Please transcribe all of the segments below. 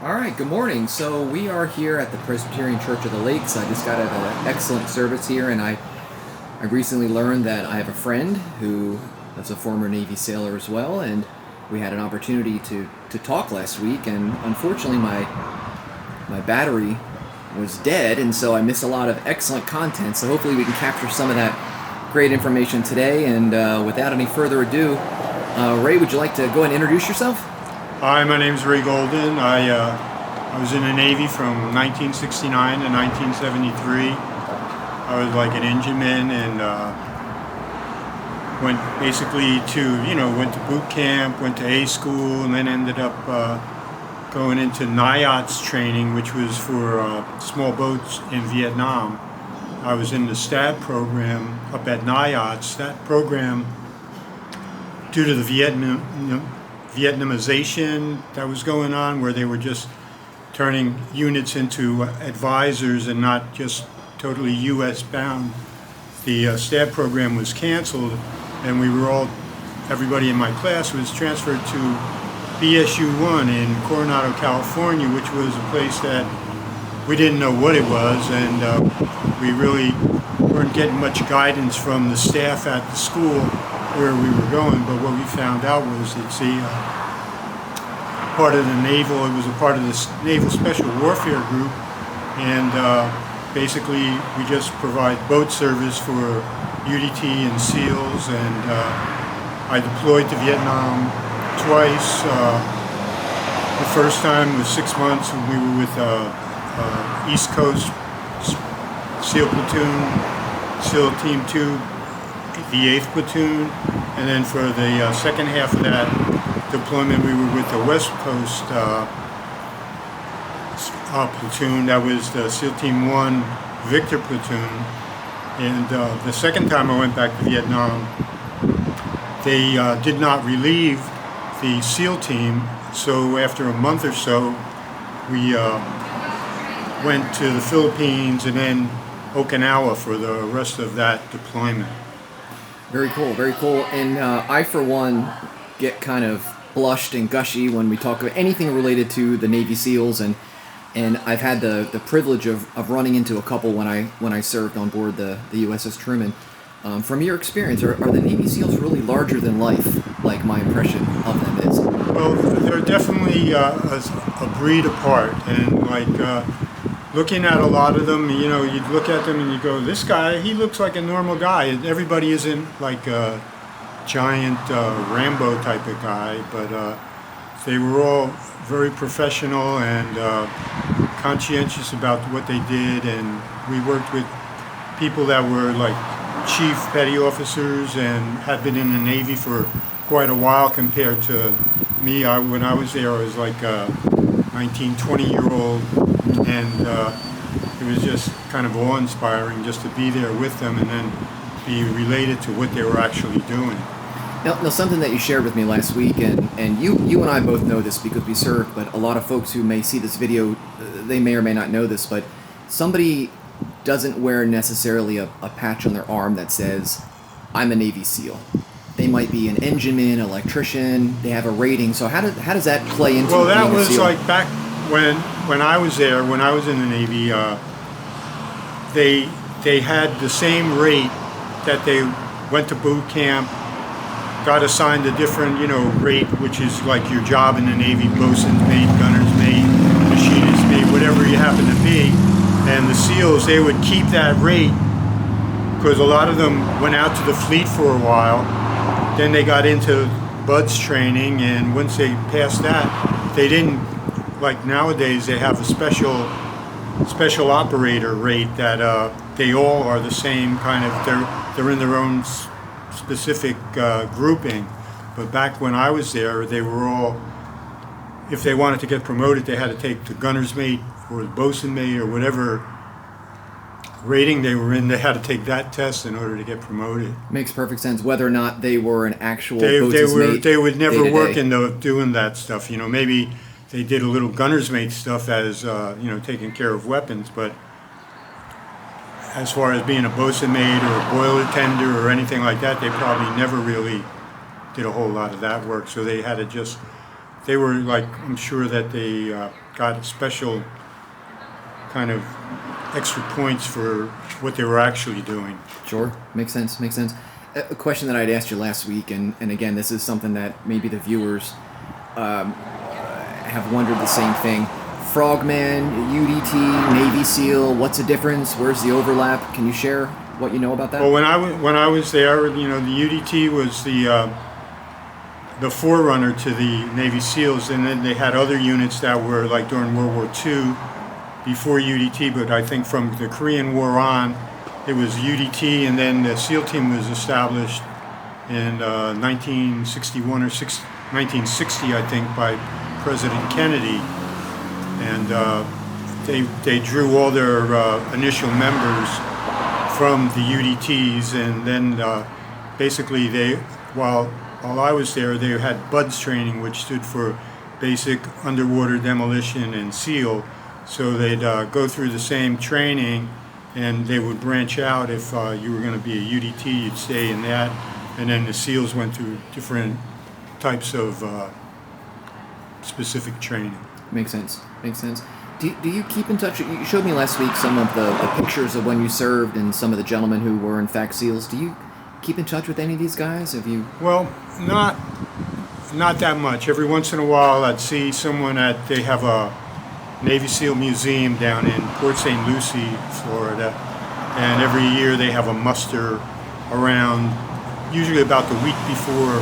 All right, good morning. So we are here at the Presbyterian Church of the Lakes. I just got out of an excellent service here, and I recently learned that I have a friend who is a former Navy sailor as well, and we had an opportunity to talk last week, and unfortunately my battery was dead, and so I missed a lot of excellent content, so hopefully we can capture some of that great information today, and without any further ado, Ray, would you like to go and introduce yourself? Hi, my name's Ray Golden. I was in the Navy from 1969 to 1973. I was like an engineman and went basically went to boot camp, went to A school, and then ended up going into NIOTS training, which was for small boats in Vietnam. I was in the STAB program up at NIOTS. That program, due to the Vietnamization that was going on, where they were just turning units into advisors and not just totally U.S. bound. The STAB program was canceled, and everybody in my class was transferred to BSU-1 in Coronado, California, which was a place that we didn't know what it was, and we really weren't getting much guidance from the staff at the school where we were going. But what we found out was it's part of the naval. It was a part of the Naval Special Warfare Group, and basically we just provide boat service for UDT and SEALs. And I deployed to Vietnam twice. The first time was 6 months when we were with East Coast SEAL Platoon, SEAL Team 2, the 8th Platoon, and then for the second half of that deployment we were with the West Coast platoon. That was the SEAL Team 1 Victor Platoon. And the second time I went back to Vietnam, they did not relieve the SEAL team, so after a month or so we went to the Philippines and then Okinawa for the rest of that deployment. Very cool, very cool. And I, for one, get kind of blushed and gushy when we talk about anything related to the Navy SEALs, and I've had the privilege of running into a couple when I served on board the USS Truman. From your experience, are the Navy SEALs really larger than life, like my impression of them is? Well, they're definitely a breed apart, and looking at a lot of them, you'd look at them and you go, this guy, he looks like a normal guy. Everybody isn't like a giant Rambo type of guy, but they were all very professional and conscientious about what they did. And we worked with people that were like chief petty officers and had been in the Navy for quite a while compared to me. When I was there, I was like a 19, 20-year-old, and it was just kind of awe-inspiring just to be there with them and then be related to what they were actually doing. Now, something that you shared with me last week, and you and I both know this because we served, but a lot of folks who may see this video, they may or may not know this, but somebody doesn't wear necessarily a patch on their arm that says, I'm a Navy SEAL. They might be an engineman, electrician, they have a rating. So how does that play into Well, that being a was SEAL? like back when I was there, when I was in the Navy, they had the same rate that they went to boot camp, got assigned a different, rate, which is like your job in the Navy: bosun's mate, gunner's mate, machinist mate, whatever you happen to be. And the SEALs, they would keep that rate because a lot of them went out to the fleet for a while. Then they got into BUDS training, and once they passed that, they didn't, like nowadays, they have a special operator rate that they all are the same kind of, they're in their own specific grouping. But back when I was there, they were all, if they wanted to get promoted, they had to take the gunner's mate or the bosun mate or whatever rating they were in. They had to take that test in order to get promoted. Makes perfect sense. Whether or not they were an actual They boatswain's mate would never day-to-day. work in doing that stuff. Maybe they did a little gunner's mate stuff as taking care of weapons, but as far as being a bosun mate or a boiler tender or anything like that, they probably never really did a whole lot of that work. So they had to just they were like, I'm sure that they got a special kind of extra points for what they were actually doing. Sure, makes sense. Makes sense. A question that I'd asked you last week, and again, this is something that maybe the viewers have wondered the same thing. Frogman, UDT, Navy SEAL. What's the difference? Where's the overlap? Can you share what you know about that? Well, when I was there, the UDT was the forerunner to the Navy SEALs, and then they had other units that were like during World War II before UDT. But I think from the Korean War on, it was UDT, and then the SEAL team was established in 1961 or 1960, I think, by President Kennedy. And they drew all their initial members from the UDTs, and then basically while I was there, they had BUDS training, which stood for Basic Underwater Demolition and SEAL. So they'd go through the same training, and they would branch out. If you were going to be a UDT, you'd stay in that, and then the SEALs went through different types of specific training. Makes sense. Makes sense. Do you keep in touch? You showed me last week some of the pictures of when you served and some of the gentlemen who were in fact SEALs. Do you keep in touch with any of these guys? Have you? Well, not that much. Every once in a while, I'd see someone they have a Navy SEAL museum down in Port St. Lucie, Florida, and every year they have a muster around, usually about the week before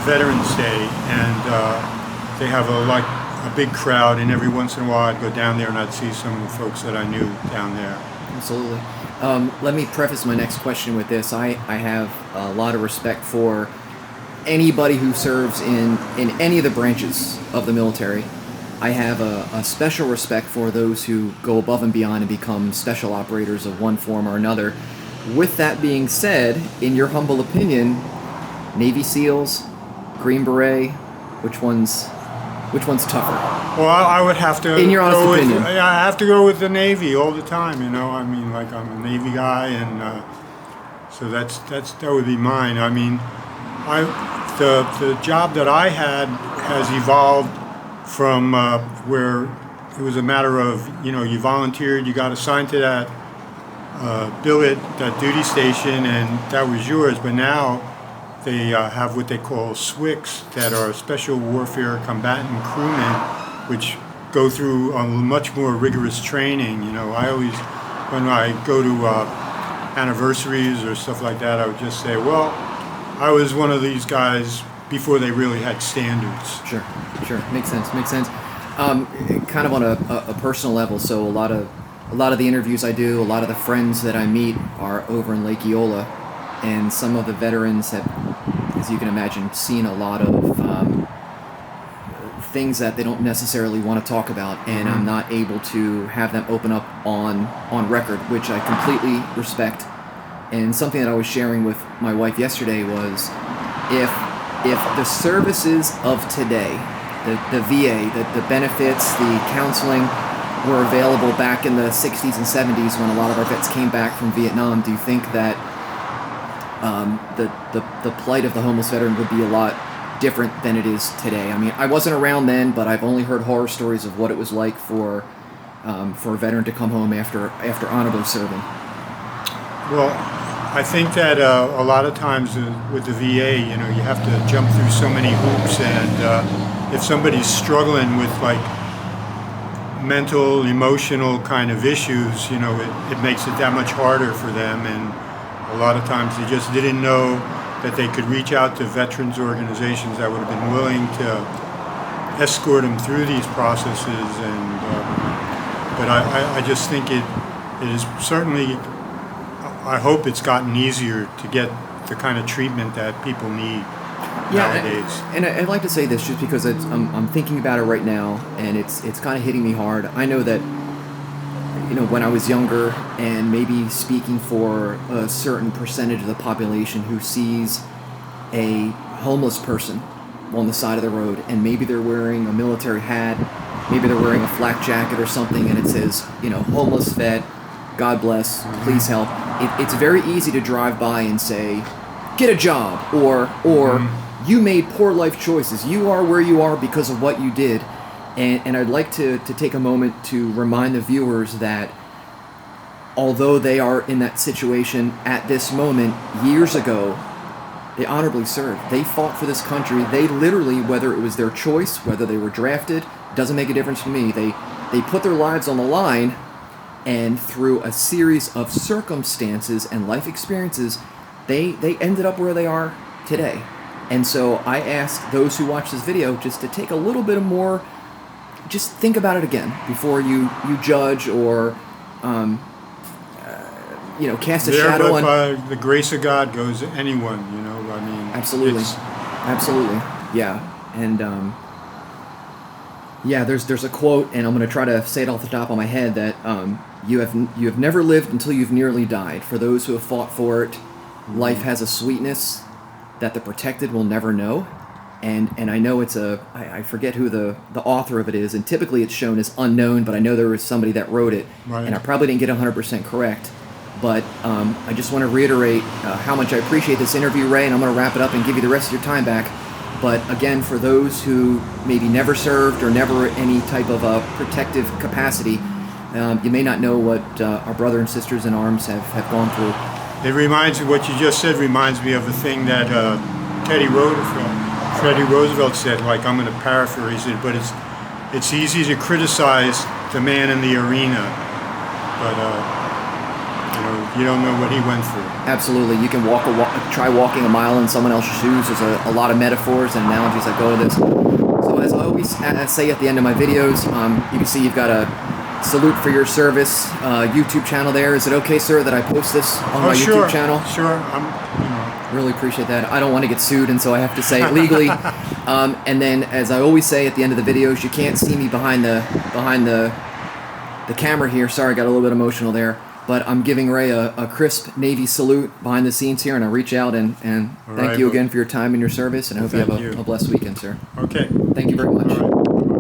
Veterans Day, and they have a big crowd, and every once in a while I'd go down there and I'd see some of the folks that I knew down there. Absolutely. Let me preface my next question with this. I have a lot of respect for anybody who serves in any of the branches of the military. I have a special respect for those who go above and beyond and become special operators of one form or another. With that being said, in your humble opinion, Navy SEALs, Green Beret, which one's tougher? Well, I would have to. In your honest opinion, I have to go with the Navy all the time. I mean, like I'm a Navy guy, and so that would be mine. I mean, the job that I had has evolved from where it was a matter of you volunteered, you got assigned to that billet, that duty station, and that was yours. But now they have what they call SWCS, that are Special Warfare Combatant Crewmen, which go through a much more rigorous training. I always, when I go to anniversaries or stuff like that, I would just say, well, I was one of these guys before they really had standards. Sure. Makes sense. Kind of on a personal level, so a lot of the interviews I do, a lot of the friends that I meet are over in Lake Eola, and some of the veterans have, as you can imagine, seen a lot of things that they don't necessarily want to talk about, and I'm not able to have them open up on record, which I completely respect. And something that I was sharing with my wife yesterday was, if the services of today, the VA, the benefits, the counseling were available back in the 60s and 70s when a lot of our vets came back from Vietnam, do you think that the plight of the homeless veteran would be a lot different than it is today? I mean, I wasn't around then, but I've only heard horror stories of what it was like for a veteran to come home after honorably serving. Well, I think that a lot of times with the VA, you have to jump through so many hoops, and if somebody's struggling with like mental, emotional kind of issues, it makes it that much harder for them, and a lot of times they just didn't know that they could reach out to veterans organizations that would have been willing to escort them through these processes, and but I just think it is certainly, I hope it's gotten easier to get the kind of treatment that people need nowadays. And I'd like to say this just because I'm thinking about it right now, and it's kind of hitting me hard. I know that when I was younger, and maybe speaking for a certain percentage of the population who sees a homeless person on the side of the road, and maybe they're wearing a military hat, maybe they're wearing a flak jacket or something, and it says, homeless vet, God bless, please help. It's very easy to drive by and say, get a job, or you made poor life choices. You are where you are because of what you did. And I'd like to take a moment to remind the viewers that although they are in that situation at this moment, years ago, they honorably served. They fought for this country. They literally, whether it was their choice, whether they were drafted, doesn't make a difference to me. They put their lives on the line, and through a series of circumstances and life experiences, they ended up where they are today. And so I ask those who watch this video just to take a little bit more, just think about it again before you judge or cast a shadow on. By the grace of God goes anyone, I mean. Absolutely. Absolutely. Yeah. And there's a quote, and I'm going to try to say it off the top of my head, that you have never lived until you've nearly died. For those who have fought for it, life has a sweetness that the protected will never know. And I know I forget who the author of it is, and typically it's shown as unknown, but I know there was somebody that wrote it, right. And I probably didn't get 100% correct. But I just want to reiterate how much I appreciate this interview, Ray, and I'm going to wrap it up and give you the rest of your time back. But again, for those who maybe never served or never any type of a protective capacity, you may not know what our brother and sisters in arms have gone through. What you just said reminds me of a thing that Freddie Roosevelt said, like, I'm going to paraphrase it, but it's easy to criticize the man in the arena, but you don't know what he went through. Absolutely. You can try walking a mile in someone else's shoes. There's a lot of metaphors and analogies that go to this. So as I always say at the end of my videos, you can see you've got a salute for your service YouTube channel there. Is it okay, sir, that I post this on my YouTube channel? Sure. Really appreciate that. I don't want to get sued, and so I have to say it legally. And then, as I always say at the end of the videos, you can't see me behind the camera here. Sorry, I got a little bit emotional there. But I'm giving Ray a crisp Navy salute behind the scenes here, and I reach out and thank you again for your time and your service, and I hope you have a blessed weekend, sir. Okay. Thank you very much. All right.